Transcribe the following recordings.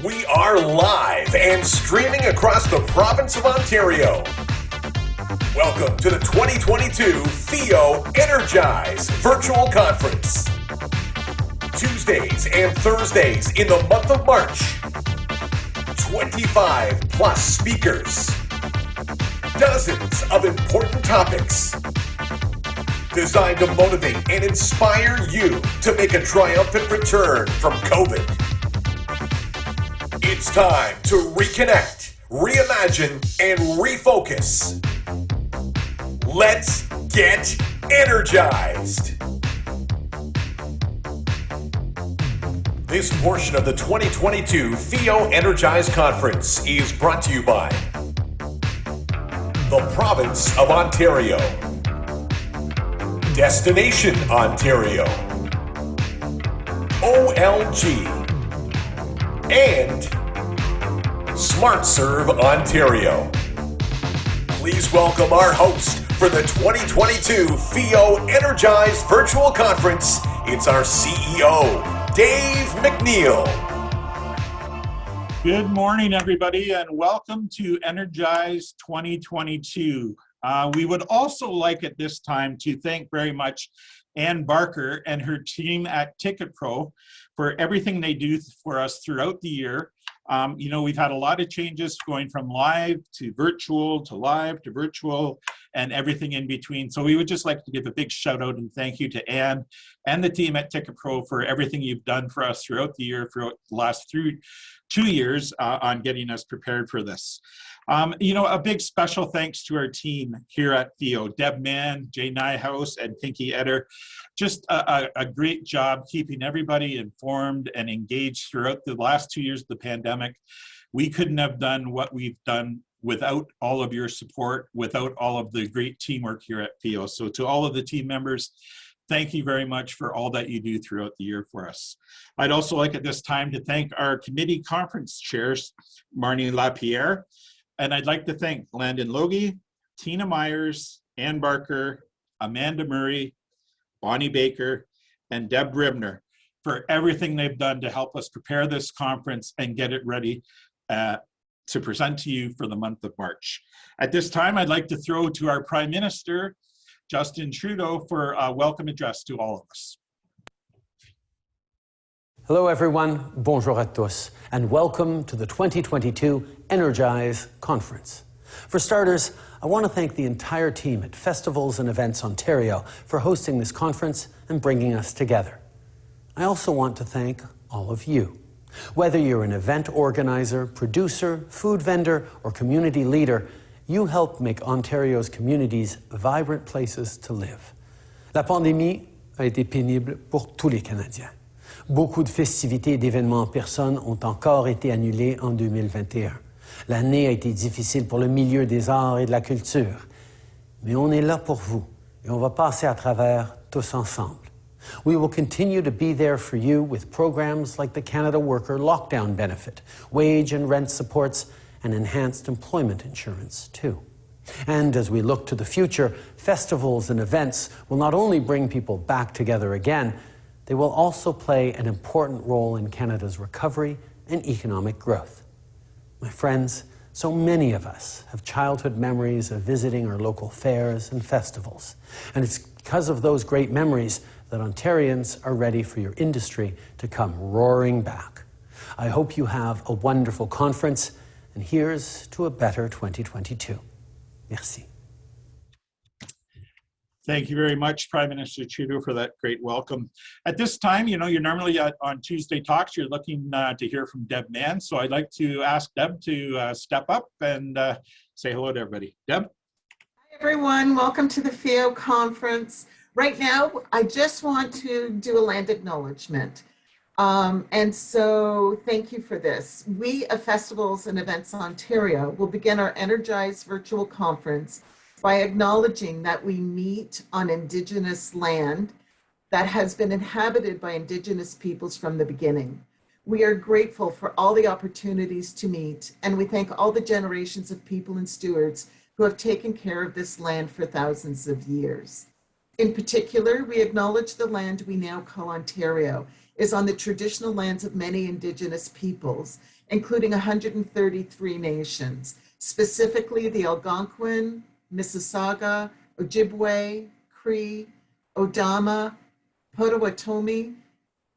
We are live and streaming across the province of Ontario. Welcome to the 2022 FEO Energize virtual conference. Tuesdays and Thursdays in the month of March. 25 plus speakers. Dozens of important topics. Designed to motivate and inspire you to make a triumphant return from COVID. It's time to reconnect, reimagine, and refocus. Let's get energized. This portion of the 2022 FEO Energize Conference is brought to you by the Province of Ontario, Destination Ontario, OLG, and SmartServe Ontario. Please welcome our host for the 2022 FEO Energize Virtual Conference. It's our CEO, Dave MacNeil. Good morning, everybody, and welcome to Energize 2022. We would also like at this time to thank very much Ann Barker and her team at Ticket Pro for everything they do for us throughout the year. We've had a lot of changes going from live to virtual to live to virtual and everything in between. So we would just like to give a big shout out and thank you to Ann and the team at Ticket Pro for everything you've done for us throughout the year, throughout the last 2 years on getting us prepared for this. A big special thanks to our team here at FEO, Deb Mann, Jay Nyhouse, and Pinky Eder. Just a great job keeping everybody informed and engaged throughout the last 2 years of the pandemic. We couldn't have done what we've done without all of your support, without all of the great teamwork here at FEO. So to all of the team members, thank you very much for all that you do throughout the year for us. I'd also like at this time to thank our committee conference chairs, Marnie Lapierre, and I'd like to thank Landon Logie, Tina Myers, Ann Barker, Amanda Murray, Bonnie Baker, and Deb Ribner for everything they've done to help us prepare this conference and get it ready to present to you for the month of March. At this time, I'd like to throw to our Prime Minister, Justin Trudeau, for a welcome address to all of us. Hello everyone, bonjour à tous, and welcome to the 2022 Energize Conference. For starters, I want to thank the entire team at Festivals and Events Ontario for hosting this conference and bringing us together. I also want to thank all of you. Whether you're an event organizer, producer, food vendor, or community leader, you help make Ontario's communities vibrant places to live. La pandémie a été pénible pour tous les Canadiens. Beaucoup de festivités et d'événements en personne ont encore été annulés en 2021. L'année a été difficile pour le milieu des arts et de la culture. Mais on est là pour vous et on va passer à travers tous ensemble. We will continue to be there for you with programs like the Canada Worker Lockdown Benefit, wage and rent supports, and enhanced employment insurance too. And as we look to the future, festivals and events will not only bring people back together again, they will also play an important role in Canada's recovery and economic growth. My friends, so many of us have childhood memories of visiting our local fairs and festivals. And it's because of those great memories that Ontarians are ready for your industry to come roaring back. I hope you have a wonderful conference, and here's to a better 2022. Merci. Thank you very much, Prime Minister Trudeau, for that great welcome. At this time, you're normally on Tuesday Talks, you're looking to hear from Deb Mann, so I'd like to ask Deb to step up and say hello to everybody. Deb? Hi, everyone. Welcome to the FEO conference. Right now, I just want to do a land acknowledgement. And so thank you for this. We at Festivals and Events Ontario will begin our Energize virtual conference by acknowledging that we meet on Indigenous land that has been inhabited by Indigenous peoples from the beginning. We are grateful for all the opportunities to meet, and we thank all the generations of people and stewards who have taken care of this land for thousands of years. In particular, we acknowledge the land we now call Ontario is on the traditional lands of many Indigenous peoples, including 133 nations, specifically the Algonquin, Mississauga, Ojibwe, Cree, Odama, Potawatomi,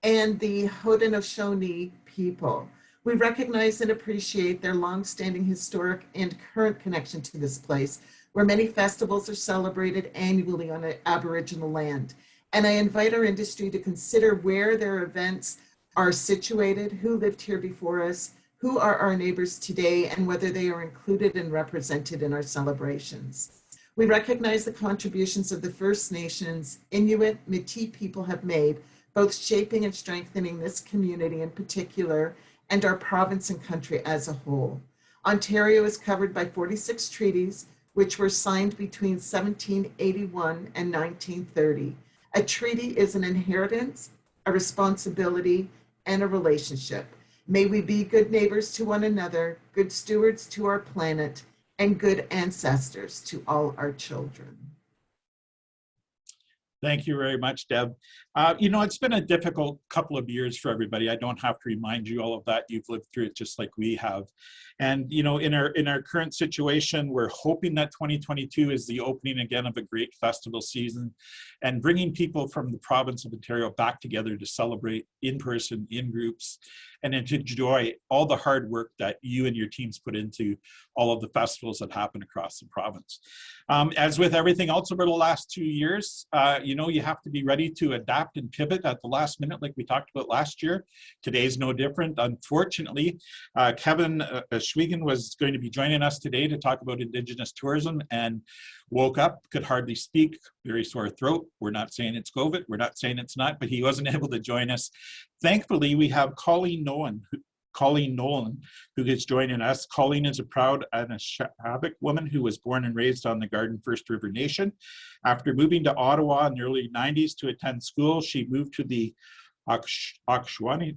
and the Haudenosaunee people. We recognize and appreciate their long-standing historic and current connection to this place, where many festivals are celebrated annually on Aboriginal land. And I invite our industry to consider where their events are situated, who lived here before us, who are our neighbors today, and whether they are included and represented in our celebrations. We recognize the contributions of the First Nations, Inuit, Métis people have made, both shaping and strengthening this community in particular, and our province and country as a whole. Ontario is covered by 46 treaties, which were signed between 1781 and 1930. A treaty is an inheritance, a responsibility, and a relationship. May we be good neighbors to one another, good stewards to our planet, and good ancestors to all our children. Thank you very much, Deb. You know, it's been a difficult couple of years for everybody. I don't have to remind you all of that. You've lived through it just like we have. And, you know, in our current situation, we're hoping that 2022 is the opening again of a great festival season and bringing people from the province of Ontario back together to celebrate in person, in groups, and to enjoy all the hard work that you and your teams put into all of the festivals that happen across the province. As with everything else over the last 2 years, you know, you have to be ready to adapt and pivot at the last minute, like we talked about last year. Today's no different. Unfortunately, Kevin Schwiegen was going to be joining us today to talk about Indigenous tourism and woke up, could hardly speak, very sore throat. We're not saying it's COVID, we're not saying it's not, but he wasn't able to join us. Thankfully, we have Colleen Nolan, who is joining us. Colleen is a proud Anishinabek woman who was born and raised on the Garden First River Nation. After moving to Ottawa in the early 90s to attend school, she moved to the Akwesasne,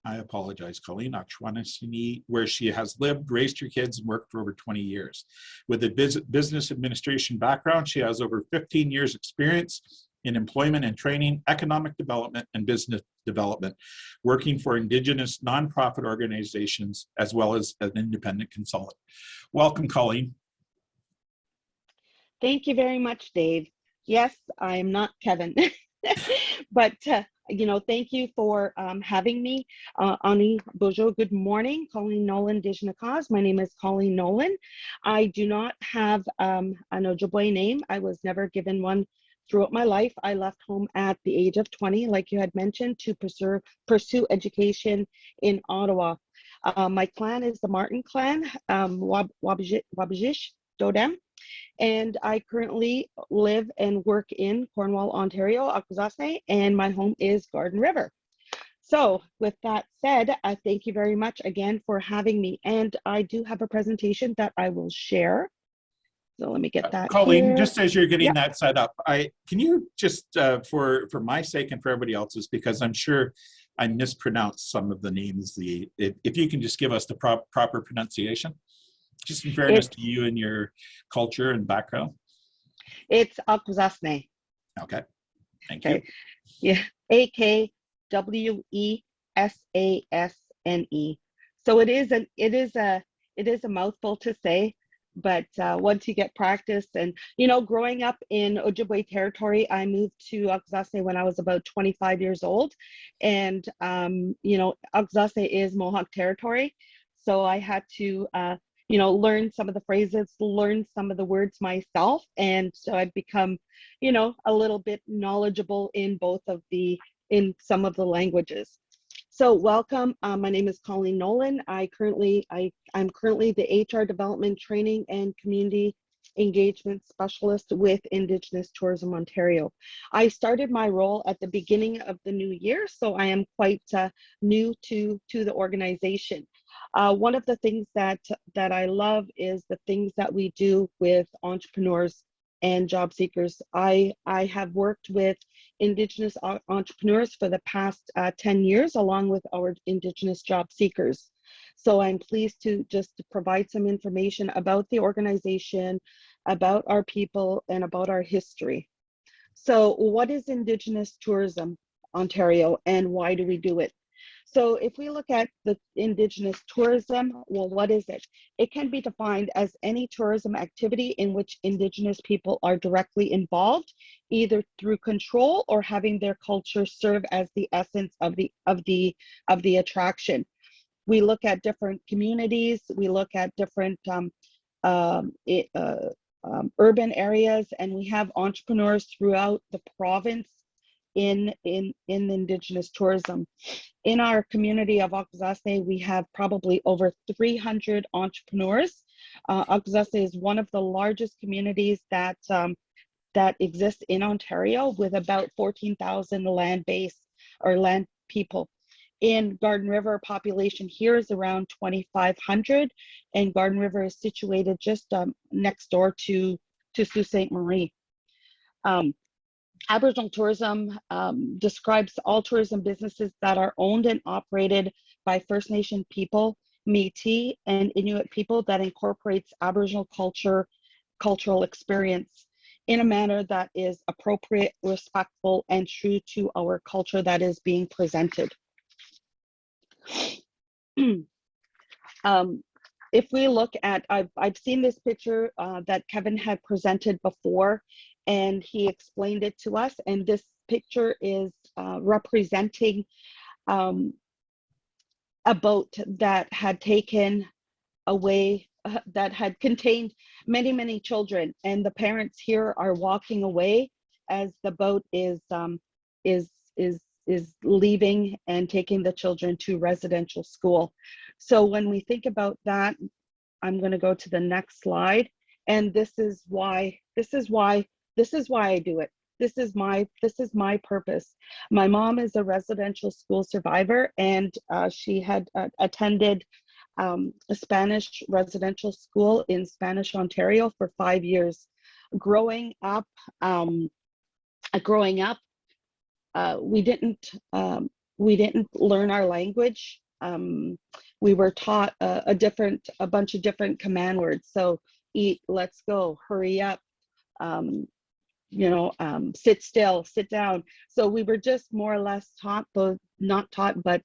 I apologize, Colleen, Akwesasne, where she has lived, raised her kids, and worked for over 20 years. With a business administration background, she has over 15 years experience in employment and training, economic development, and business development, working for Indigenous nonprofit organizations, as well as an independent consultant. Welcome, Colleen. Thank you very much, Dave. Yes, I am not Kevin, but you know, thank you for having me. Ani Bojo, good morning. Colleen Nolan, Anishinabek. My name is Colleen Nolan. I do not have an Ojibwe name. I was never given one throughout my life. I left home at the age of 20, like you had mentioned, to pursue education in Ottawa. My clan is the Martin clan, Wabajish Dodem. And I currently live and work in Cornwall, Ontario, Akwesasne, and my home is Garden River. So with that said, I thank you very much again for having me. And I do have a presentation that I will share. So let me get that Colleen, here. just as you're getting that set up, can you just, for my sake and for everybody else's, because I'm sure I mispronounced some of the names, if you can just give us the proper pronunciation. Just in fairness to you and your culture and background. It's Akwesasne. Okay, thank you. Yeah, Akwesasne. So it is a mouthful to say, but once you get practice, and you know, growing up in Ojibwe territory, I moved to Akwesasne when I was about 25 years old, and you know, Akwesasne is Mohawk territory, so I had to you know, learn some of the phrases, learn some of the words myself. And so I've become, you know, a little bit knowledgeable in in some of the languages. So welcome, my name is Colleen Nolan. I'm currently the HR Development Training and Community Engagement Specialist with Indigenous Tourism Ontario. I started my role at the beginning of the new year, so I am quite new to the organization. One of the things that I love is the things that we do with entrepreneurs and job seekers. I have worked with Indigenous entrepreneurs for the past 10 years, along with our Indigenous job seekers. So I'm pleased to just provide some information about the organization, about our people, and about our history. So what is Indigenous tourism? Ontario, and why do we do it? So if we look at the Indigenous tourism, well, what is it? It can be defined as any tourism activity in which Indigenous people are directly involved, either through control or having their culture serve as the essence of the attraction. We look at different communities, we look at different urban areas, and we have entrepreneurs throughout the province in Indigenous tourism. In our community of Akwesasne, we have probably over 300 entrepreneurs. Akwesasne is one of the largest communities that exists in Ontario, with about 14,000 land base or land people. In Garden River, population here is around 2,500, and Garden River is situated just next door to Sault Ste. Marie. Aboriginal tourism describes all tourism businesses that are owned and operated by First Nation people, Métis, and Inuit people that incorporates Aboriginal cultural experience in a manner that is appropriate, respectful, and true to our culture that is being presented. If we look at, I've seen this picture that Kevin had presented before, and he explained it to us. And this picture is representing a boat that had taken away, that had contained many, many children. And the parents here are walking away as the boat is leaving and taking the children to residential school. So when we think about that, I'm going to go to the next slide. And this is why I do it. This is my purpose. My mom is a residential school survivor, and she had attended a Spanish residential school in Spanish Ontario for 5 years. Growing up, we didn't learn our language. We were taught a bunch of different command words. So eat, let's go, hurry up, sit still, sit down. So we were just more or less taught, but not taught, but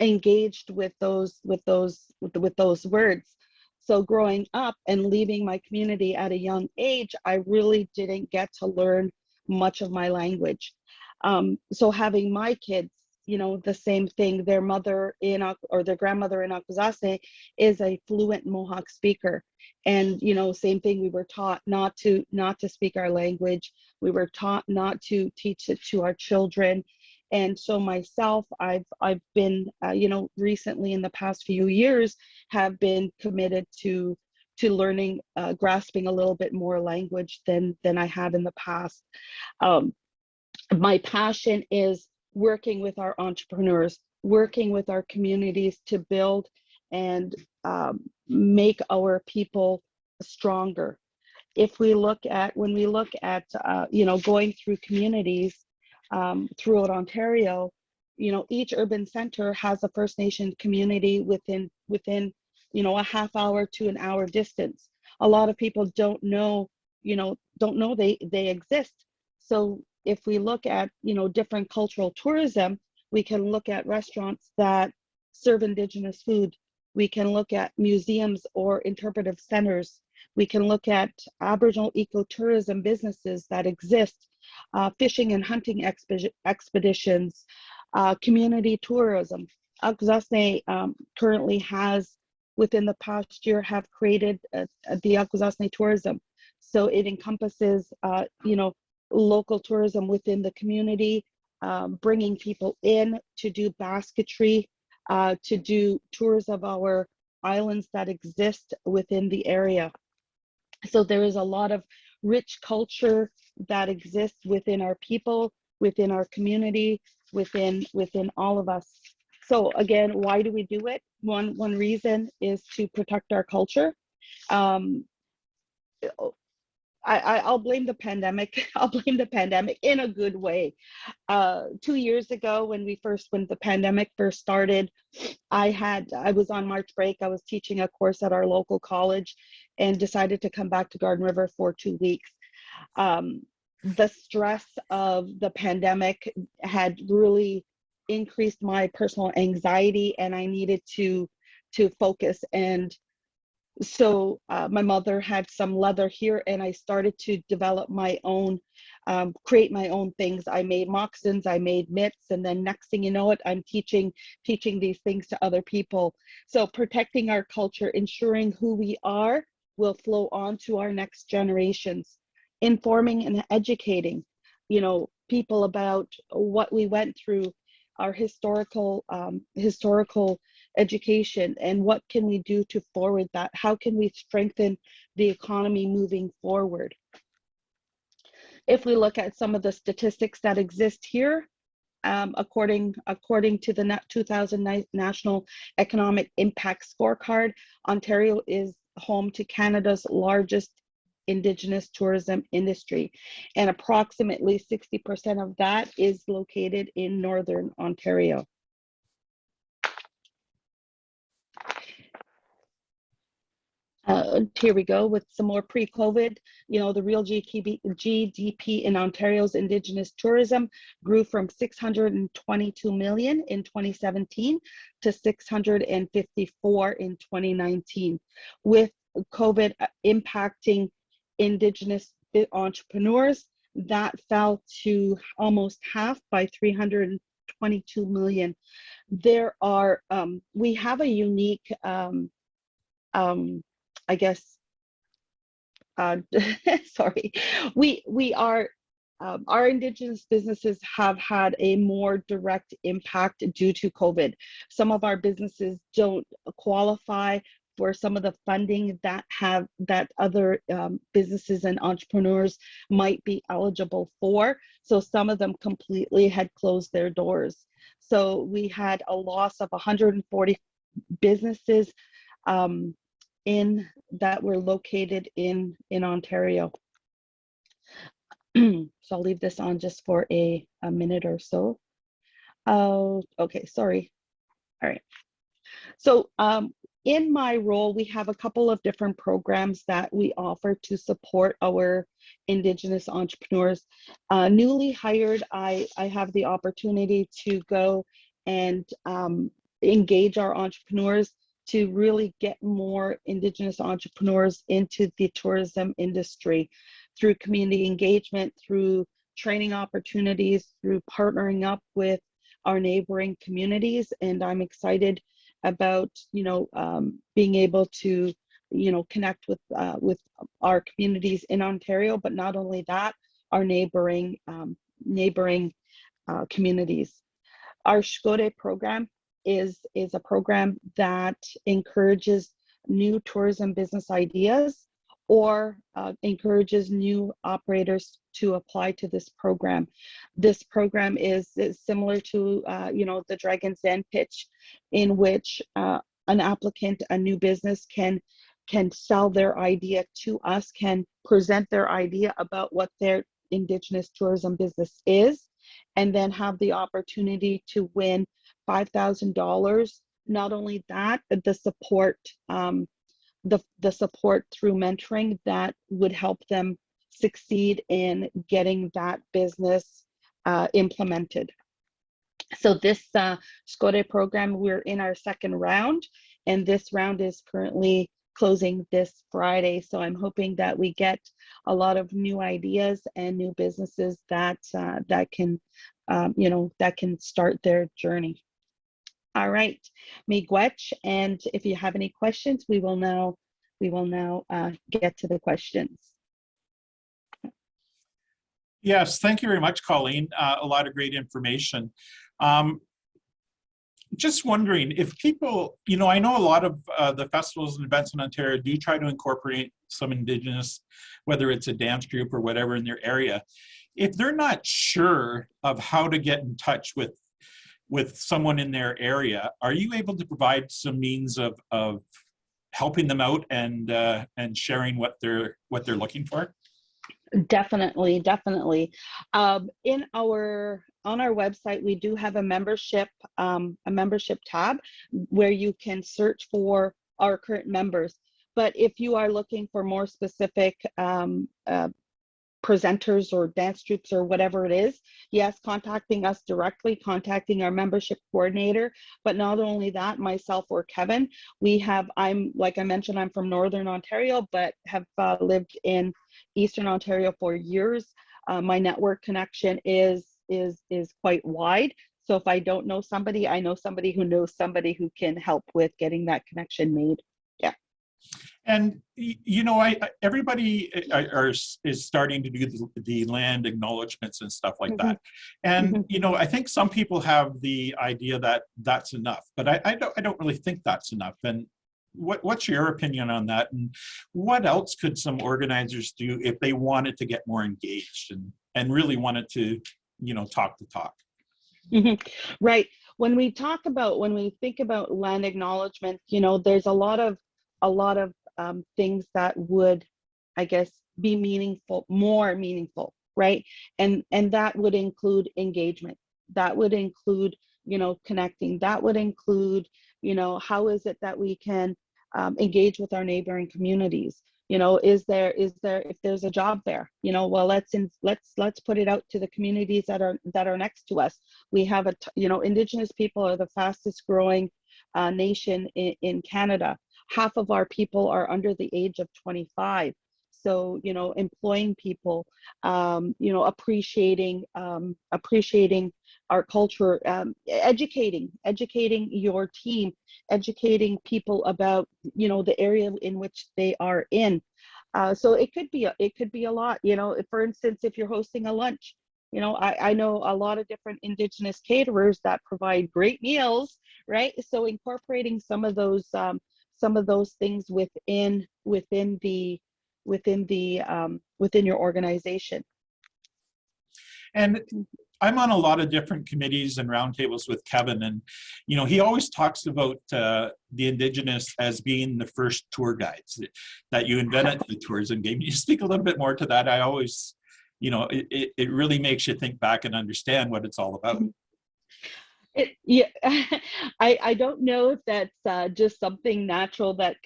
engaged with those words. So growing up and leaving my community at a young age, I really didn't get to learn much of my language. So having my kids, the same thing, their mother or their grandmother in Akwesasne is a fluent Mohawk speaker. And, same thing, we were taught not to speak our language. We were taught not to teach it to our children. And so myself, I've been, recently in the past few years, have been committed to learning, grasping a little bit more language than I have in the past. My passion is working with our entrepreneurs, working with our communities to build and make our people stronger. When we look at going through communities throughout Ontario, each urban center has a First Nation community within a half hour to an hour distance. A lot of people don't know they exist. So if we look at different cultural tourism, we can look at restaurants that serve Indigenous food. We can look at museums or interpretive centers. We can look at Aboriginal ecotourism businesses that exist, fishing and hunting expeditions, community tourism. Akwesasne currently has, within the past year, have created the Akwesasne tourism. So it encompasses, local tourism within the community, bringing people in to do basketry, to do tours of our islands that exist within the area. So there is a lot of rich culture that exists within our people, within our community, within all of us. So again, why do we do it? One reason is to protect our culture. I'll blame the pandemic. I'll blame the pandemic in a good way. 2 years ago, when the pandemic first started, I was on March break. I was teaching a course at our local college and decided to come back to Garden River for 2 weeks. the stress of the pandemic had really increased my personal anxiety, and I needed to focus. And so my mother had some leather here, and I started to develop my own, create my own things. I made moccasins, I made mitts, and then next thing you know it, I'm teaching these things to other people. So protecting our culture, ensuring who we are will flow on to our next generations. Informing and educating, people about what we went through, our historical education, and what can we do to forward that? How can we strengthen the economy moving forward? If we look at some of the statistics that exist here, according to the 2009 National Economic Impact Scorecard, Ontario is home to Canada's largest Indigenous tourism industry, and approximately 60% of that is located in Northern Ontario. Here we go with some more pre-COVID. The real GDP in Ontario's Indigenous tourism grew from 622 million in 2017 to 654 in 2019, with COVID impacting Indigenous entrepreneurs. That fell to almost half, by 322 million. There are, we have a unique, I guess, sorry, we are, our Indigenous businesses have had a more direct impact due to COVID. Some of our businesses don't qualify for some of the funding that other businesses and entrepreneurs might be eligible for. So some of them completely had closed their doors. So we had a loss of 140 businesses that were located in Ontario. So I'll leave this on just for a minute or so. Okay, sorry. All right. So in my role, we have a couple of different programs that we offer to support our Indigenous entrepreneurs. Newly hired, I have the opportunity to go and engage our entrepreneurs to really get more Indigenous entrepreneurs into the tourism industry through community engagement, through training opportunities, through partnering up with our neighboring communities. And I'm excited about being able to connect with our communities in Ontario, but not only that, our neighboring communities. Our Shkode program is a program that encourages new tourism business ideas, or encourages new operators to apply to this program. This program is similar to the Dragon's Den pitch, in which an applicant, a new business, can sell their idea to us, can present their idea about what their Indigenous tourism business is, and then have the opportunity to win $5,000. Not only that, but the support, the support through mentoring that would help them succeed in getting that business implemented. So this Shkode program, we're in our second round, and this round is currently closing this Friday. So I'm hoping that we get a lot of new ideas and new businesses that can start their journey. All right, Miigwech, and if you have any questions, we will now get to the questions. Yes, thank you very much, Colleen. A lot of great information. Just wondering if people, I know a lot of the festivals and events in Ontario do try to incorporate some Indigenous, whether it's a dance group or whatever in their area. If they're not sure of how to get in touch with someone in their area, are you able to provide some means of helping them out and sharing what they're looking for? Definitely. On our website, we do have a membership tab where you can search for our current members. But if you are looking for more specific presenters or dance troupes or whatever it is, yes, contacting us directly, contacting our membership coordinator. But not only that, myself or Kevin, I'm, like I mentioned, I'm from Northern Ontario, but have lived in Eastern Ontario for years. My network connection is quite wide. So if I don't know somebody, I know somebody who knows somebody who can help with getting that connection made. Yeah. And you know, everybody is starting to do the land acknowledgements and stuff like that. And you know, I think some people have the idea that that's enough, but I don't really think that's enough. And what's your opinion on that? And what else could some organizers do if they wanted to get more engaged and really wanted to, you know, talk the talk? Right. When we think about land acknowledgement, you know, there's a lot of things that would, I guess, be meaningful, more meaningful, right? And that would include engagement. That would include, you know, connecting. That would include, you know, how is it that we can engage with our neighboring communities? You know, if there's a job there, you know, well, let's put it out to the communities that are next to us. We have you know, Indigenous people are the fastest growing nation in Canada. Half of our people are under the age of 25. So, you know, employing people, you know, appreciating our culture, educating your team, educating people about, you know, the area in which they are in. So it could be a lot, you know. For instance, if you're hosting a lunch, you know, I know a lot of different Indigenous caterers that provide great meals, right? So incorporating some of those things within your organization. And I'm on a lot of different committees and roundtables with Kevin, and you know, he always talks about the Indigenous as being the first tour guides, that you invented the tourism game. Can you speak a little bit more to that? I always, you know, it really makes you think back and understand what it's all about. Yeah, I don't know if that's just something natural that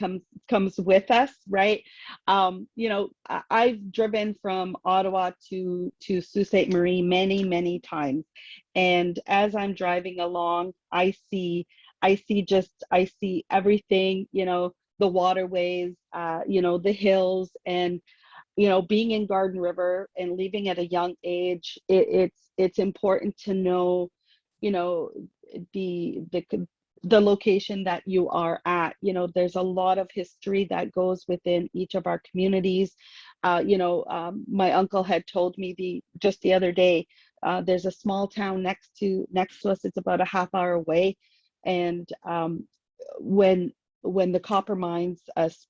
comes with us, right? You know, I've driven from Ottawa to Sault Ste. Marie many times, and as I'm driving along, I see everything, you know, the waterways, you know, the hills, and you know, being in Garden River and leaving at a young age, it's important to know, you know, the location that you are at. You know, there's a lot of history that goes within each of our communities. You know, my uncle had told me just the other day, there's a small town next to us. It's about a half hour away, and when the copper mines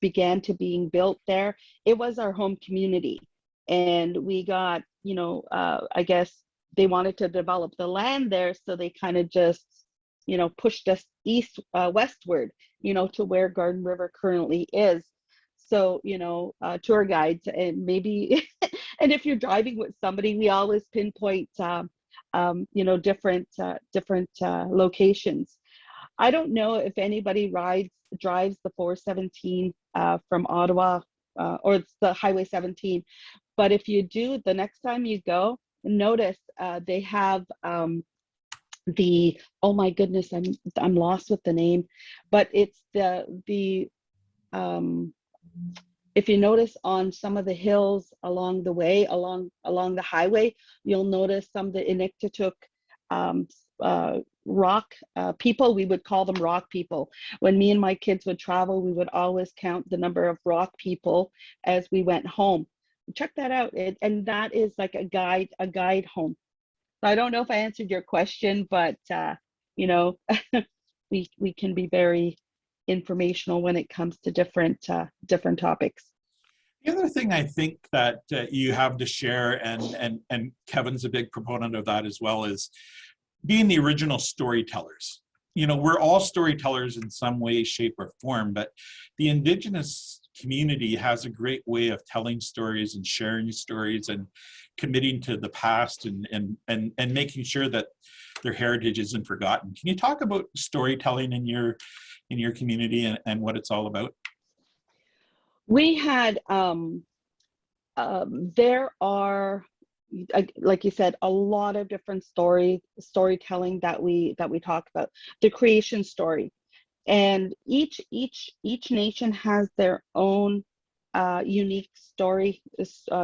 began to being built there, it was our home community, and we got, you know, I guess they wanted to develop the land there, so they kind of just, you know, pushed us westward, you know, to where Garden River currently is. So, you know, tour guides, and maybe, and if you're driving with somebody, we always pinpoint, you know, different locations. I don't know if anybody drives the 417 from Ottawa, or it's the Highway 17, but if you do, the next time you go, notice they have oh my goodness, I'm lost with the name, but it's the if you notice on some of the hills along the way, along the highway, you'll notice some of the Inuktitut rock people. We would call them rock people. When me and my kids would travel, we would always count the number of rock people as we went home. Check that out, and that is like a guide home. So I don't know if I answered your question, but you know, we can be very informational when it comes to different topics. The other thing I think that you have to share, and Kevin's a big proponent of that as well, is being the original storytellers. You know, we're all storytellers in some way, shape, or form, but the Indigenous community has a great way of telling stories and sharing stories and committing to the past and making sure that their heritage isn't forgotten. Can you talk about storytelling in your community and what it's all about? We had there are, like you said, a lot of different storytelling that we talk about. The creation story, and each nation has their own unique story,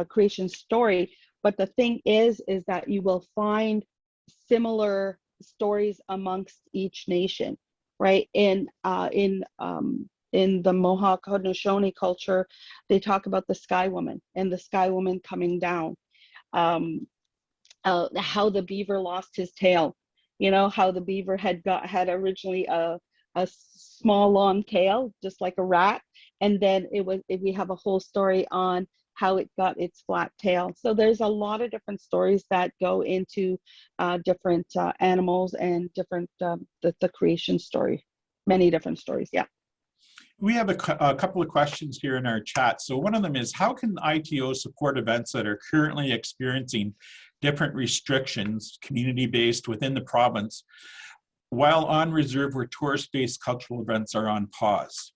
creation story. But the thing is that you will find similar stories amongst each nation, right? In the Mohawk Haudenosaunee culture, they talk about the Sky Woman and the Sky Woman coming down. How the beaver lost his tail, how the beaver had originally a small long tail, just like a rat, and then we have a whole story on how it got its flat tail. So there's a lot of different stories that go into different animals and different the creation story, many different stories. Yeah. We have a couple of questions here in our chat. So one of them is, how can ITO support events that are currently experiencing different restrictions, community-based within the province, while on reserve where tourist-based cultural events are on pause?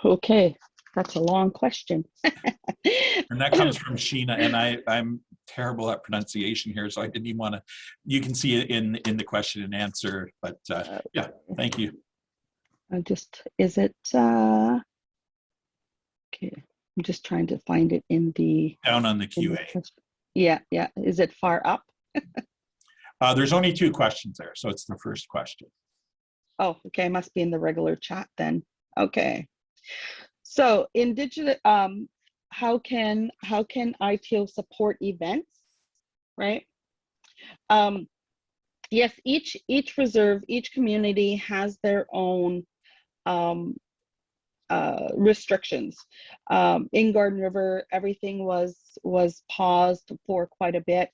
Okay, that's a long question. And that comes from Sheena, and I'm terrible at pronunciation here, so I didn't even want to, you can see it in the question and answer, but yeah, thank you. Okay, I'm just trying to find it in the down on the QA. Yeah, is it far up? There's only 2 questions there, so it's the first question. Oh, okay, must be in the regular chat then. Okay, so Indigenous, how can ITO support events, right? Yes, each reserve, each community has their own restrictions. In Garden River, everything was paused for quite a bit.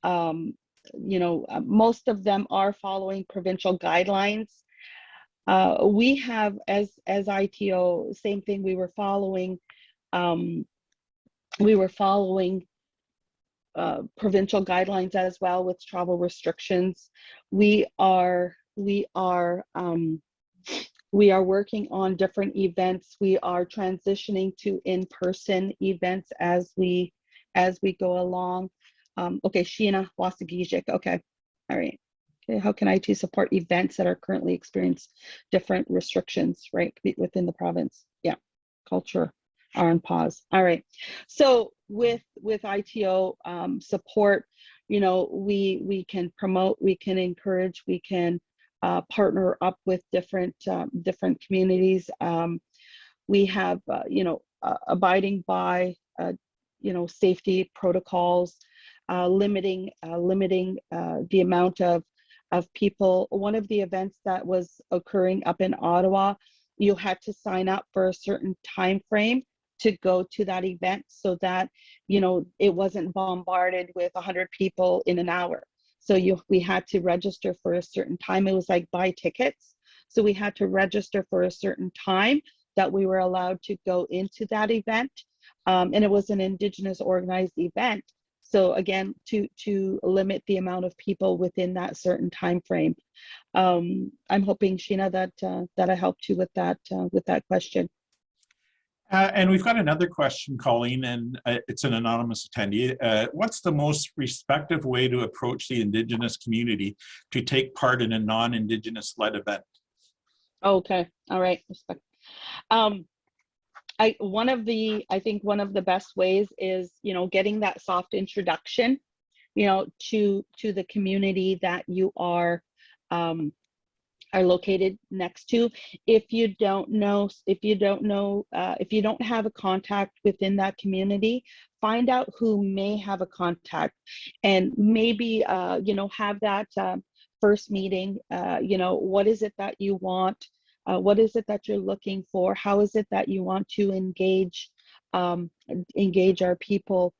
Most of them are following provincial guidelines. We have, as ITO, same thing. We were following provincial guidelines as well with travel restrictions. We are working on different events. We are transitioning to in-person events as we go along. Okay, Sheena Wasagijik. Okay, all right. Okay, how can IT support events that are currently experiencing different restrictions, right, within the province? Yeah, culture are on pause. All right. So with ITO support, we can promote, we can encourage, we can partner up with different communities. We have abiding by safety protocols, limiting the amount of people. One of the events that was occurring up in Ottawa, you had to sign up for a certain time frame to go to that event, so that it wasn't bombarded with 100 people in an hour. So we had to register for a certain time. It was like buy tickets. So we had to register for a certain time that we were allowed to go into that event. And it was an Indigenous organized event. So again, to limit the amount of people within that certain time frame. I'm hoping, Sheena, that I helped you with that question. And we've got another question, Colleen, and it's an anonymous attendee. What's the most respectful way to approach the Indigenous community to take part in a non-Indigenous led event? Okay, all right, respect. I think one of the best ways is, getting that soft introduction, to the community that you are located next to. If you don't have a contact within that community, find out who may have a contact, and maybe have that first meeting. What is it that you want? What is it that you're looking for? How is it that you want to engage our people?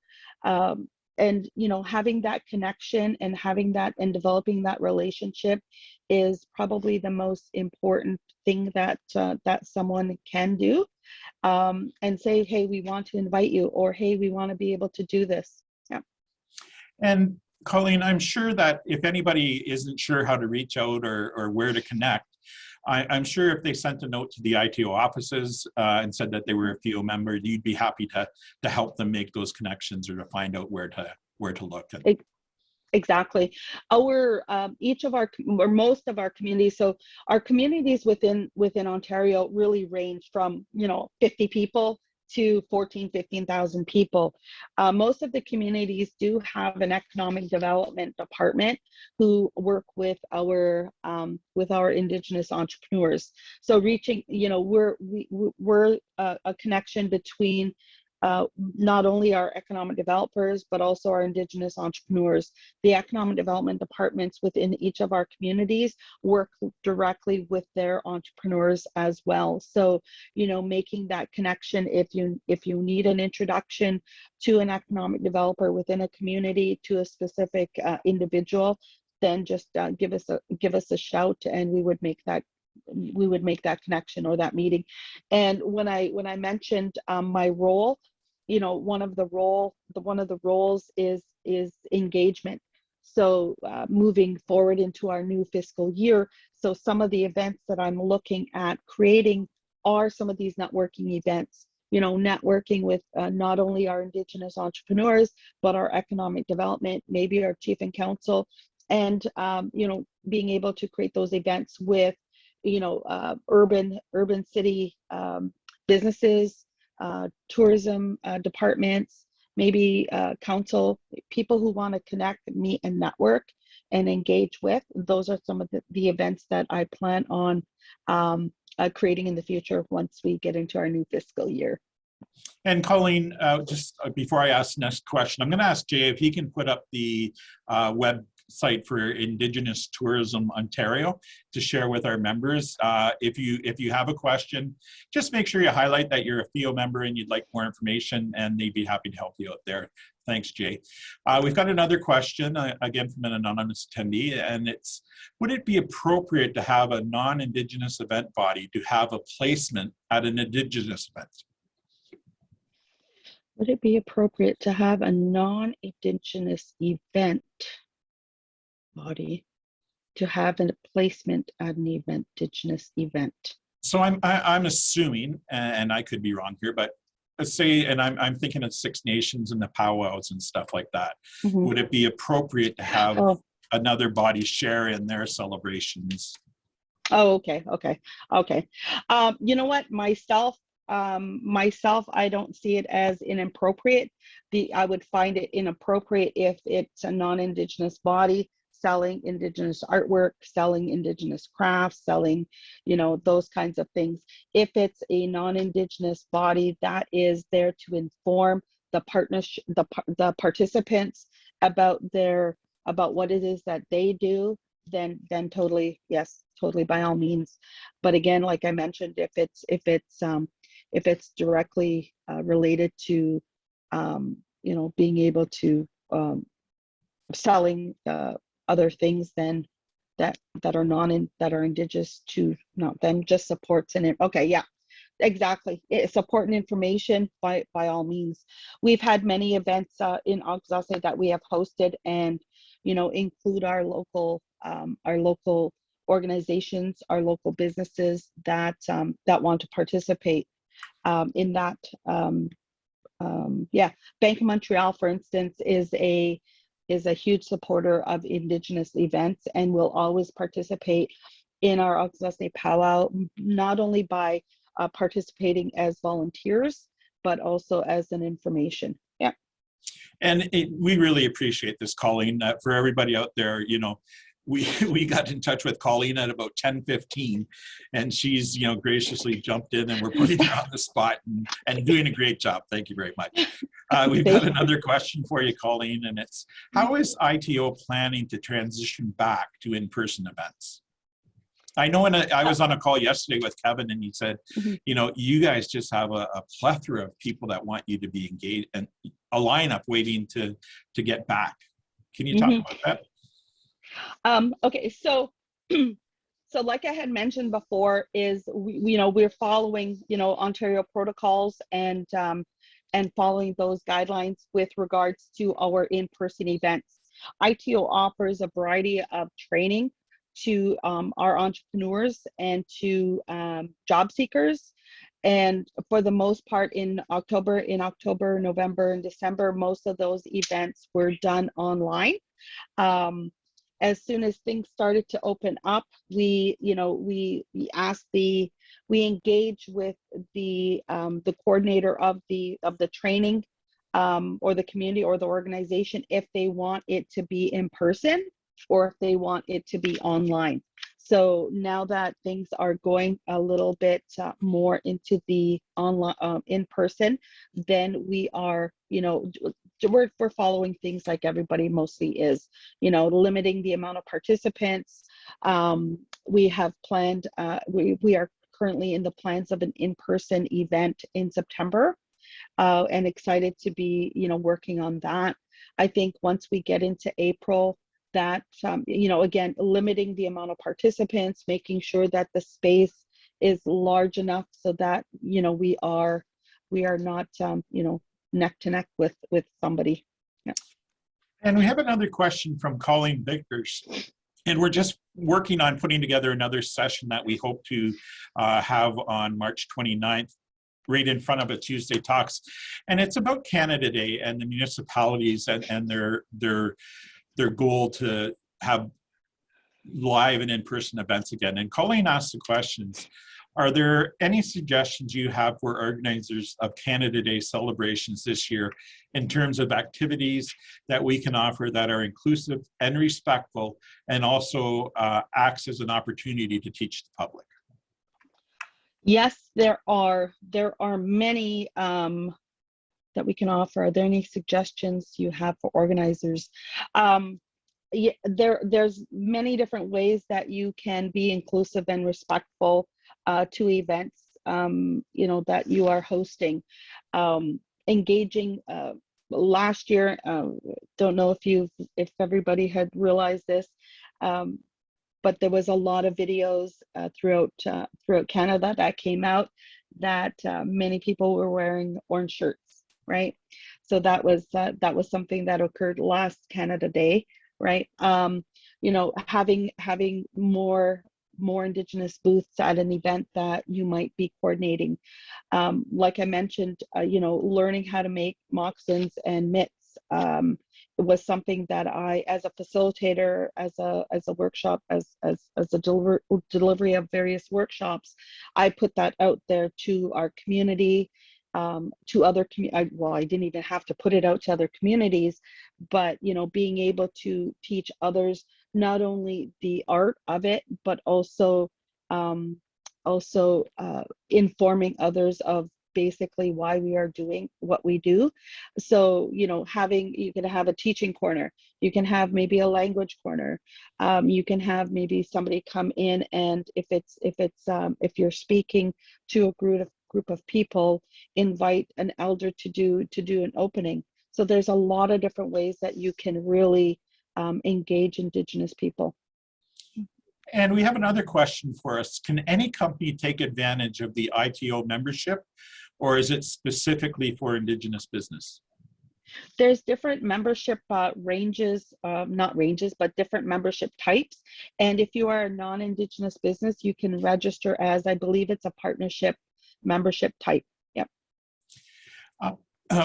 And having that connection and developing that relationship is probably the most important thing that someone can do. And say, hey, we want to invite you, or hey, we want to be able to do this. Yeah. And Colleen, I'm sure that if anybody isn't sure how to reach out or where to connect, I'm sure if they sent a note to the ITO offices and said that they were a FEO member, you'd be happy to help them make those connections or to find out where to look. Exactly. Our each of our, or most of our communities, so our communities within Ontario really range from 50 people to 15,000 people. Most of the communities do have an economic development department who work with our Indigenous entrepreneurs. So reaching, we're a connection between not only our economic developers, but also our Indigenous entrepreneurs. The economic development departments within each of our communities work directly with their entrepreneurs as well. So, making that connection, if you need an introduction to an economic developer within a community, to a specific individual, then just give us a shout, and we would make that connection or that meeting. And when I mentioned my role, one of the roles is engagement. So moving forward into our new fiscal year, so some of the events that I'm looking at creating are some of these networking events. Networking with not only our Indigenous entrepreneurs, but our economic development, maybe our chief and council, and being able to create those events with urban city businesses, tourism departments, maybe council, people who want to connect, meet, and network and engage with. Those are some of the events that I plan on creating in the future once we get into our new fiscal year. And Colleen, just before I ask the next question, I'm going to ask Jay if he can put up the website for Indigenous Tourism Ontario to share with our members. If you have a question, just make sure you highlight that you're a FEO member and you'd like more information, and they'd be happy to help you out there. Thanks, Jay. We've got another question, again from an anonymous attendee, and it's, would it be appropriate to have a non-Indigenous event body to have a placement at an Indigenous event? Would it be appropriate to have a non-Indigenous event body to have a placement at an Indigenous event? So I'm assuming, and I could be wrong here, but let's say, and I'm thinking of Six Nations and the powwows and stuff like that. Mm-hmm. Would it be appropriate to have another body share in their celebrations? Oh, okay. You know what, myself, I don't see it as inappropriate. I would find it inappropriate if it's a non-Indigenous body selling Indigenous artwork, selling Indigenous crafts, selling, those kinds of things. If it's a non-Indigenous body that is there to inform the partnership, the participants about what it is that they do, then totally, yes, totally, by all means. But again, like I mentioned, if it's directly related to, being able to selling other things than that are indigenous to not them, just supports and okay, yeah, exactly. Support and information by all means. We've had many events in Akwesasne that we have hosted, and include our local organizations, our local businesses that want to participate in that. Bank of Montreal, for instance, is a huge supporter of Indigenous events and will always participate in our Akwesasne powwow, not only by participating as volunteers, but also as an information. Yeah. And we really appreciate this, Colleen. For everybody out there, we got in touch with Colleen at about 10:15, and she's graciously jumped in, and we're putting her on the spot and doing a great job. Thank you very much. We've got another question for you, Colleen, and it's, how is ITO planning to transition back to in-person events? I know I was on a call yesterday with Kevin, and he said, you guys just have a plethora of people that want you to be engaged, and a lineup waiting to get back. Can you talk about that? Okay, so like I had mentioned before, is we're following Ontario protocols and following those guidelines with regards to our in-person events. ITO offers a variety of training to our entrepreneurs and to job seekers. And for the most part in October, November, and December, most of those events were done online. As soon as things started to open up, we engage with the coordinator of the training, or the community or the organization, if they want it to be in person or if they want it to be online. So now that things are going a little bit more into the online, in person, then we are, we're following things like everybody mostly is, limiting the amount of participants. We have planned, we are currently in the plans of an in-person event in September, and excited to be, working on that. I think once we get into April, that, again, limiting the amount of participants, making sure that the space is large enough so that, we are not, neck to neck with somebody. Yeah. And we have another question from Colleen Vickers. And we're just working on putting together another session that we hope to have on March 29th, right in front of a Tuesday Talks. And it's about Canada Day and the municipalities and their goal to have live and in-person events again. And Colleen asked the questions: are there any suggestions you have for organizers of Canada Day celebrations this year in terms of activities that we can offer that are inclusive and respectful, and also acts as an opportunity to teach the public? Yes, there are many that we can offer. Are there any suggestions you have for organizers? Yeah, there's many different ways that you can be inclusive and respectful to events, that you are hosting. Engaging last year, don't know if everybody had realized this, but there was a lot of videos throughout Canada that came out that many people were wearing orange shirts. Right, so that was something that occurred last Canada Day, right? Having more Indigenous booths at an event that you might be coordinating. Like I mentioned, learning how to make moccasins and mitts was something that I, as a facilitator, as a workshop, as a delivery of various workshops, I put that out there to our community. To other well, I didn't even have to put it out to other communities, but being able to teach others not only the art of it, but also informing others of basically why we are doing what we do. So you can have a teaching corner, you can have maybe a language corner, you can have maybe somebody come in, and if you're speaking to a group of people, invite an elder to do an opening. So there's a lot of different ways that you can really engage Indigenous people. And we have another question for us. Can any company take advantage of the ITO membership, or is it specifically for Indigenous business? There's different membership ranges, not ranges, but different membership types. And if you are a non-Indigenous business, you can register as, I believe it's a partnership membership type. Yep.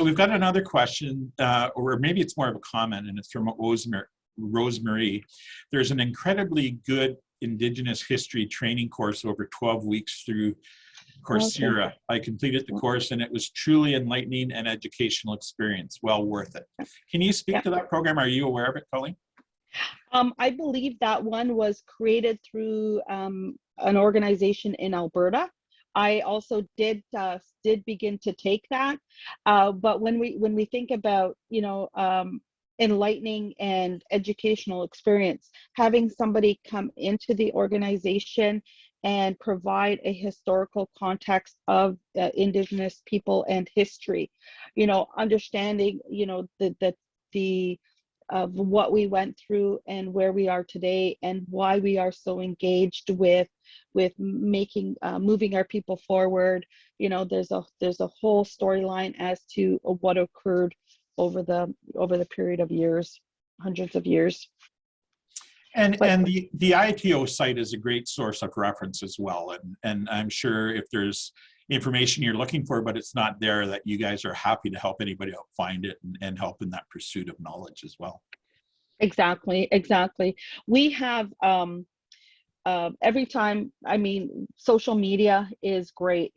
We've got another question, or maybe it's more of a comment, and it's from Rosemary. There's an incredibly good Indigenous history training course over 12 weeks through Coursera. Okay. I completed the course and it was truly enlightening and educational experience. Well worth it. Can you speak to that program? Are you aware of it, Colleen? I believe that one was created through an organization in Alberta. I also did begin to take that, but when we think about enlightening and educational experience, having somebody come into the organization and provide a historical context of Indigenous people and history, understanding the of what we went through and where we are today, and why we are so engaged with making moving our people forward. There's a whole storyline as to what occurred over the period of years, hundreds of years. And the ITO site is a great source of reference as well. And I'm sure if there's information you're looking for, but it's not there, that you guys are happy to help anybody out find it and help in that pursuit of knowledge as well. Exactly. We have every time, I mean, social media is great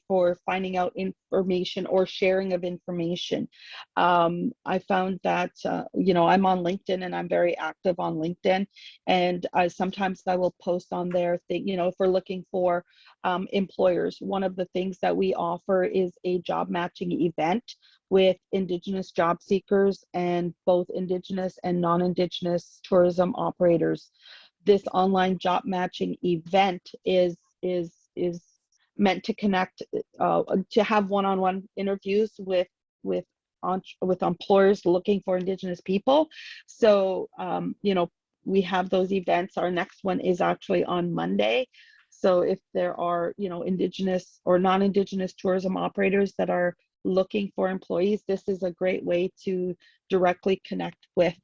for finding out information or sharing of information. I found that, I'm on LinkedIn and I'm very active on LinkedIn. And sometimes I will post on there, if we're looking for employers, one of the things that we offer is a job matching event with Indigenous job seekers and both Indigenous and non-Indigenous tourism operators. This online job matching event is meant to connect, to have one-on-one interviews with employers looking for Indigenous people. So we have those events. Our next one is actually on Monday. So if there are Indigenous or non-Indigenous tourism operators that are looking for employees, this is a great way to directly connect with.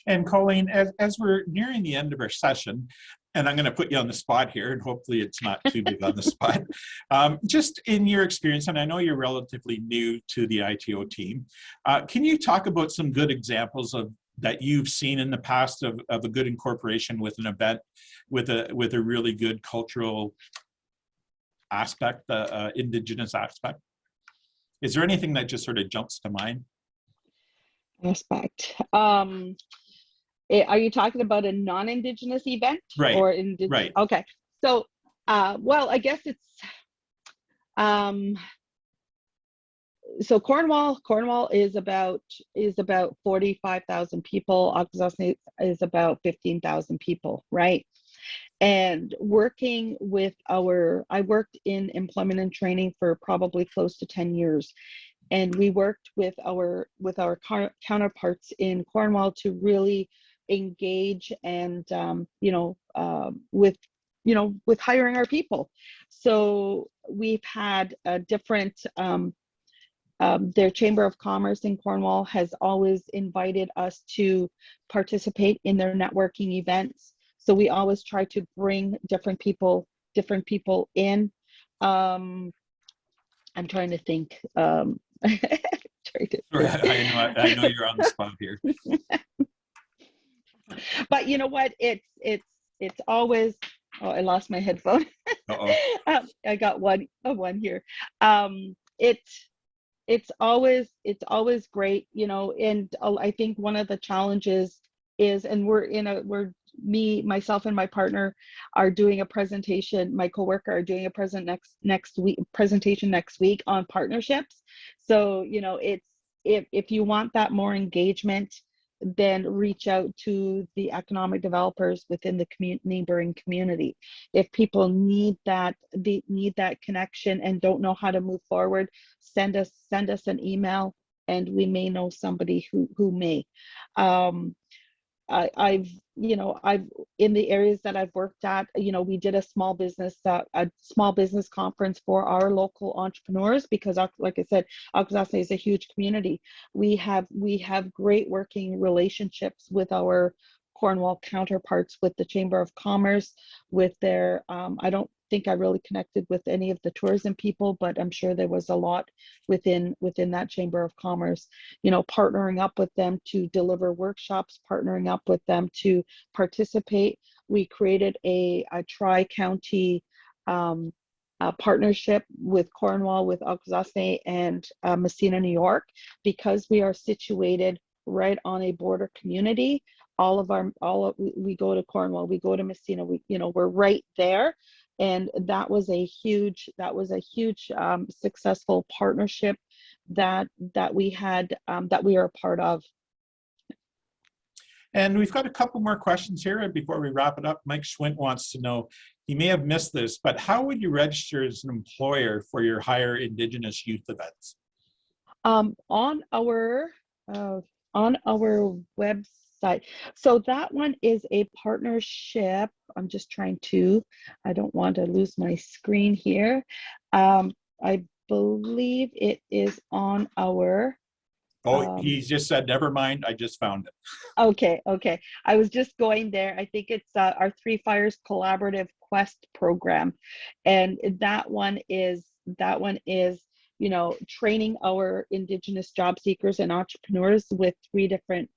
And Colleen, as we're nearing the end of our session, and I'm going to put you on the spot here, and hopefully it's not too big on the spot. Just in your experience, and I know you're relatively new to the ITO team, can you talk about some good examples that you've seen in the past of a good incorporation with an event with a really good cultural aspect, Indigenous aspect? Is there anything that just sort of jumps to mind? Aspect. Are you talking about a non-Indigenous event? Right. Or Indigenous? Right. Okay. So, well, I guess it's, so Cornwall is about 45,000 people. Akwesasne is about 15,000 people, right? And working with I worked in employment and training for probably close to 10 years. And we worked with our counterparts in Cornwall to really engage and with hiring our people. So we've had different their Chamber of Commerce in Cornwall has always invited us to participate in their networking events. So we always try to bring different people in. I'm trying to think. I know you're on the spot here. But you know what? It's always. Oh, I lost my headphone. I got one here. It's always great, and I think one of the challenges is, and myself and my partner are doing a presentation, my coworker are doing a presentation next week on partnerships. So, if you want that more engagement, then reach out to the economic developers within the neighboring community. If people need that connection and don't know how to move forward, send us an email, and we may know somebody who may. I've in the areas that I've worked at, we did a small business conference for our local entrepreneurs, because like I said, Akwesasne is a huge community. We have great working relationships with our Cornwall counterparts, with the Chamber of Commerce, with their I don't think I really connected with any of the tourism people, but I'm sure there was a lot within that Chamber of Commerce, partnering up with them to deliver workshops, partnering up with them to participate. We created a tri-county partnership with Cornwall, with Akwesasne and Messina, New York, because we are situated right on a border community. We go to Cornwall, we go to Messina, we're right there. And that was a huge successful partnership that we had, that we are a part of. And we've got a couple more questions here before we wrap it up. Mike Schwint wants to know, he may have missed this, but how would you register as an employer for your higher Indigenous youth events? On our website. So that one is a partnership. I'm just trying to, I don't want to lose my screen here. I believe it is on our, Oh, he just said, never mind, I just found it. Okay. I was just going there. I think it's our Three Fires Collaborative Quest program, and that one is training our Indigenous job seekers and entrepreneurs with three different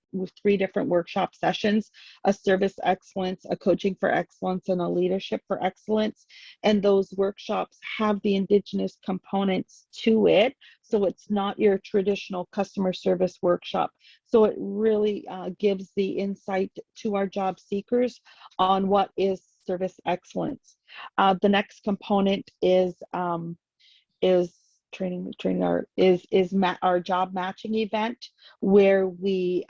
workshop sessions: a service excellence, a coaching for excellence, and a leadership for excellence. And those workshops have the Indigenous components to it, so it's not your traditional customer service workshop. So it really gives the insight to our job seekers on what is service excellence. The next component is our job matching event, where we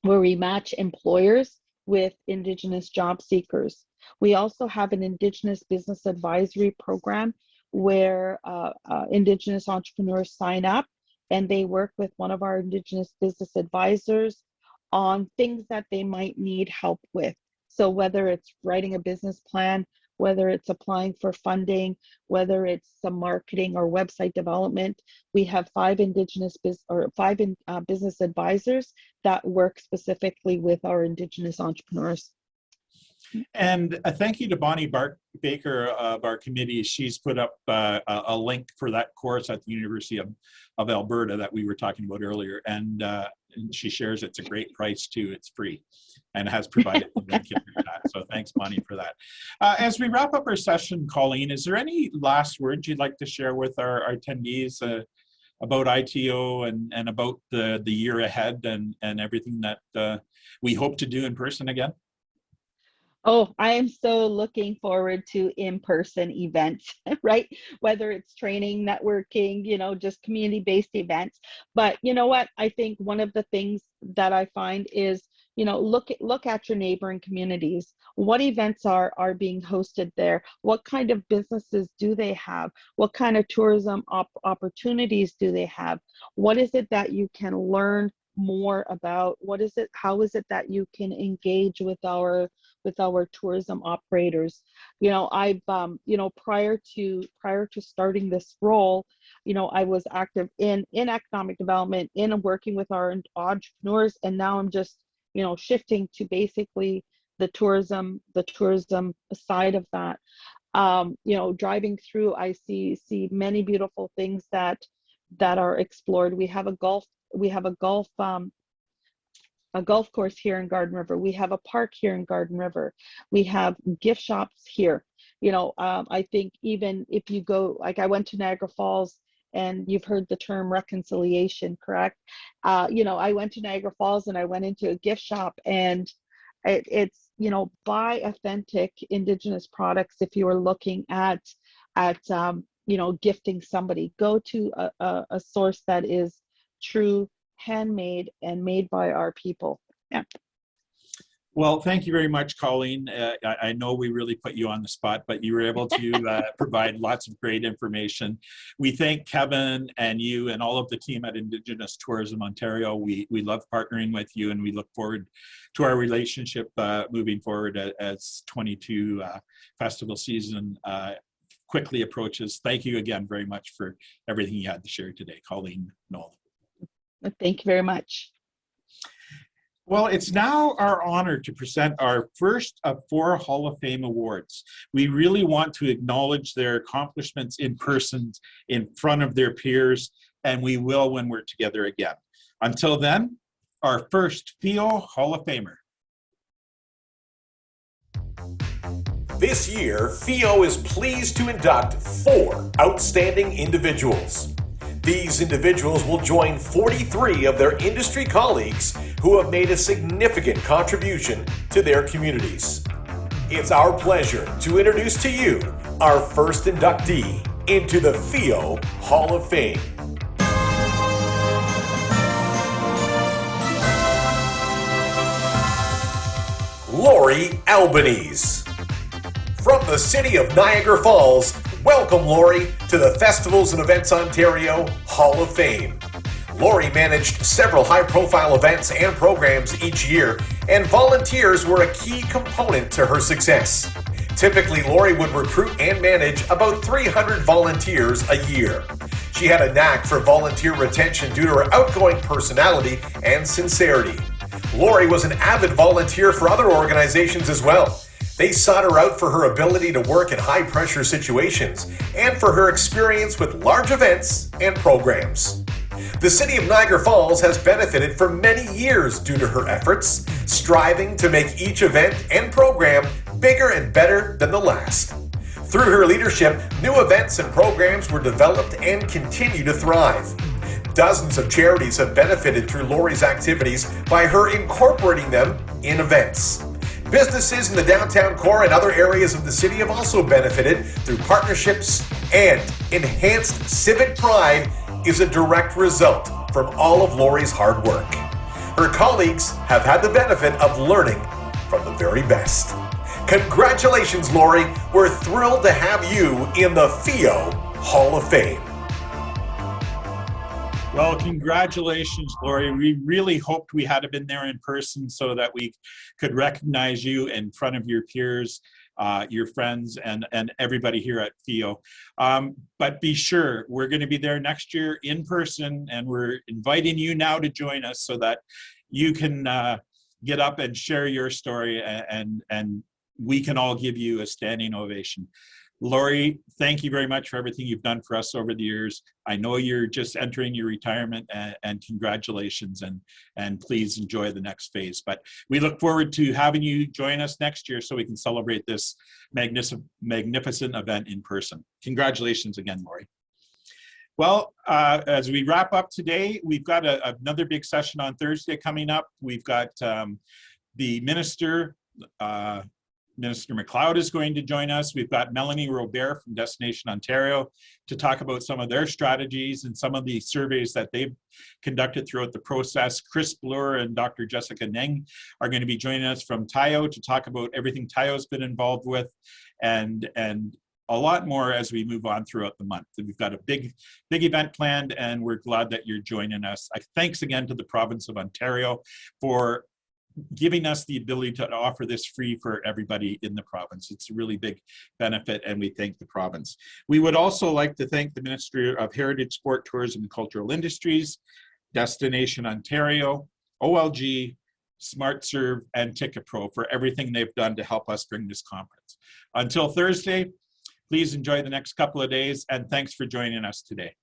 match employers with Indigenous job seekers. We also have an Indigenous business advisory program where Indigenous entrepreneurs sign up and they work with one of our Indigenous business advisors on things that they might need help with. So whether it's writing a business plan, whether it's applying for funding, whether it's some marketing or website development, we have five business advisors that work specifically with our Indigenous entrepreneurs. And thank you to Bonnie Baker of our committee. She's put up a link for that course at the University of Alberta that we were talking about earlier. And she shares it's a great price too. It's free and has provided the link in her chat. So thanks, Bonnie, for that. As we wrap up our session, Colleen, is there any last words you'd like to share with our attendees about ITO and about the year ahead and everything that we hope to do in person again? Oh, I am so looking forward to in-person events, right? Whether it's training, networking, just community-based events. But you know what? I think one of the things that I find is, look at your neighboring communities. What events are being hosted there? What kind of businesses do they have? What kind of tourism opportunities do they have? What is it that you can learn more about? How is it that you can engage with our tourism operators? I've prior to starting this role, I was active in economic development, in working with our entrepreneurs, and now I'm just shifting to basically the tourism side of that. Driving through, I see many beautiful things that are explored. We have a golf course here in Garden River. We have a park here in Garden River. We have gift shops here. I think even if you go, like I went to Niagara Falls, and you've heard the term reconciliation, correct? I went to Niagara Falls and I went into a gift shop, and it's buy authentic Indigenous products. If you are looking at gifting somebody, go to a source that is true, handmade, and made by our people. Yeah. Well, thank you very much, Colleen. I know we really put you on the spot, but you were able to provide lots of great information. We thank Kevin and you and all of the team at Indigenous Tourism Ontario. We love partnering with you, and we look forward to our relationship moving forward as 22 festival season quickly approaches. Thank you again very much for everything you had to share today, Colleen Nolan. Thank you very much. Well, it's now our honor to present our first of 4 Hall of Fame awards. We really want to acknowledge their accomplishments in person, in front of their peers, and we will when we're together again. Until then, our first FEO Hall of Famer. This year, FEO is pleased to induct 4 outstanding individuals. These individuals will join 43 of their industry colleagues who have made a significant contribution to their communities. It's our pleasure to introduce to you our first inductee into the FEO Hall of Fame. Lori Albanese. From the city of Niagara Falls, welcome, Lori, to the Festivals and Events Ontario Hall of Fame. Lori managed several high-profile events and programs each year, and volunteers were a key component to her success. Typically, Lori would recruit and manage about 300 volunteers a year. She had a knack for volunteer retention due to her outgoing personality and sincerity. Lori was an avid volunteer for other organizations as well. They sought her out for her ability to work in high-pressure situations and for her experience with large events and programs. The City of Niagara Falls has benefited for many years due to her efforts, striving to make each event and program bigger and better than the last. Through her leadership, new events and programs were developed and continue to thrive. Dozens of charities have benefited through Lori's activities by her incorporating them in events. Businesses in the downtown core and other areas of the city have also benefited through partnerships, and enhanced civic pride is a direct result from all of Lori's hard work. Her colleagues have had the benefit of learning from the very best. Congratulations, Lori. We're thrilled to have you in the FEO Hall of Fame. Well, congratulations, Lori. We really hoped we had been there in person so that we could recognize you in front of your peers, your friends, and everybody here at FEO. But be sure, we're going to be there next year in person, and we're inviting you now to join us so that you can get up and share your story, and we can all give you a standing ovation. Lori, thank you very much for everything you've done for us over the years. I know you're just entering your retirement, and congratulations, and please enjoy the next phase. But we look forward to having you join us next year so we can celebrate this magnificent event in person. Congratulations again, Lori. Well, as we wrap up today, we've got another big session on Thursday coming up. We've got the Minister McLeod is going to join us. We've got Melanie Robert from Destination Ontario to talk about some of their strategies and some of the surveys that they've conducted throughout the process. Chris Bloor and Dr. Jessica Neng are going to be joining us from TAIO to talk about everything TAIO's been involved with, and a lot more as we move on throughout the month. We've got a big event planned, and we're glad that you're joining us. Thanks again to the province of Ontario for giving us the ability to offer this free for everybody in the province. It's a really big benefit, and we thank the province. We would also like to thank the Ministry of Heritage, Sport, Tourism and Cultural Industries, Destination Ontario, OLG, SmartServe, and TicketPro for everything they've done to help us bring this conference. Until Thursday, please enjoy the next couple of days, and thanks for joining us today.